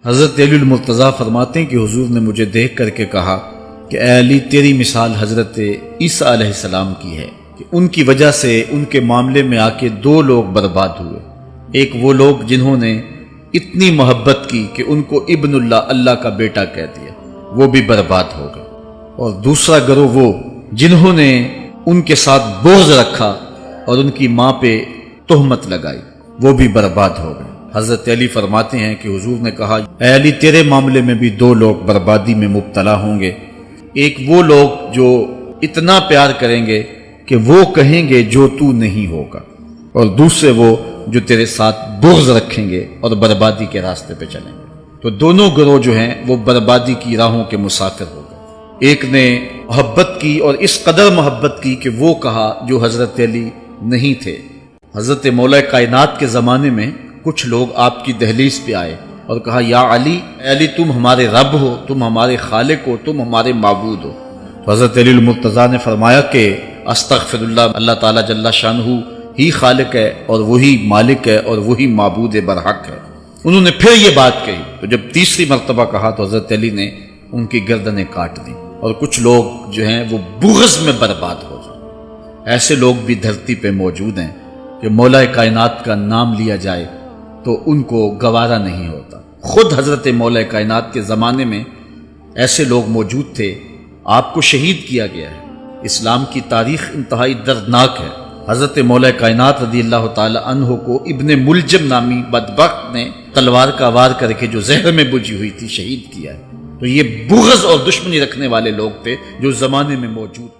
حضرت علی المرتضیٰ فرماتے ہیں کہ حضور نے مجھے دیکھ کر کے کہا کہ اے علی، تیری مثال حضرت عیسیٰ علیہ السلام کی ہے کہ ان کی وجہ سے ان کے معاملے میں آ کے دو لوگ برباد ہوئے۔ ایک وہ لوگ جنہوں نے اتنی محبت کی کہ ان کو ابن اللہ، اللہ کا بیٹا کہہ دیا، وہ بھی برباد ہو گئے، اور دوسرا گروہ وہ جنہوں نے ان کے ساتھ بغض رکھا اور ان کی ماں پہ تہمت لگائی، وہ بھی برباد ہو گئے۔ حضرت علی فرماتے ہیں کہ حضور نے کہا اے علی، تیرے معاملے میں بھی دو لوگ بربادی میں مبتلا ہوں گے۔ ایک وہ لوگ جو اتنا پیار کریں گے کہ وہ کہیں گے جو تو نہیں ہوگا، اور دوسرے وہ جو تیرے ساتھ بغض رکھیں گے اور بربادی کے راستے پہ چلیں گے۔ تو دونوں گروہ جو ہیں وہ بربادی کی راہوں کے مسافر ہو گئے۔ ایک نے محبت کی اور اس قدر محبت کی کہ وہ کہا جو حضرت علی نہیں تھے۔ حضرت مولا کائنات کے زمانے میں کچھ لوگ آپ کی دہلیز پہ آئے اور کہا یا علی، اے علی تم ہمارے رب ہو، تم ہمارے خالق ہو، تم ہمارے معبود ہو۔ تو حضرت علی المرتضیٰ نے فرمایا کہ استغفر اللہ، اللہ تعالیٰ جل شانہ ہی خالق ہے اور وہی مالک ہے اور وہی معبود برحق ہے۔ انہوں نے پھر یہ بات کہی، تو جب تیسری مرتبہ کہا تو حضرت علی نے ان کی گردنیں کاٹ دی، اور کچھ لوگ جو ہیں وہ بغض میں برباد ہو گئے۔ ایسے لوگ بھی دھرتی پہ موجود ہیں کہ مولا کائنات کا نام لیا جائے تو ان کو گوارا نہیں ہوتا۔ خود حضرت مولا کائنات کے زمانے میں ایسے لوگ موجود تھے، آپ کو شہید کیا گیا ہے۔ اسلام کی تاریخ انتہائی دردناک ہے۔ حضرت مولا کائنات رضی اللہ تعالی عنہ کو ابن ملجم نامی بدبخت نے تلوار کا وار کر کے جو زہر میں بجھی ہوئی تھی شہید کیا ہے۔ تو یہ بغض اور دشمنی رکھنے والے لوگ تھے جو زمانے میں موجود تھے۔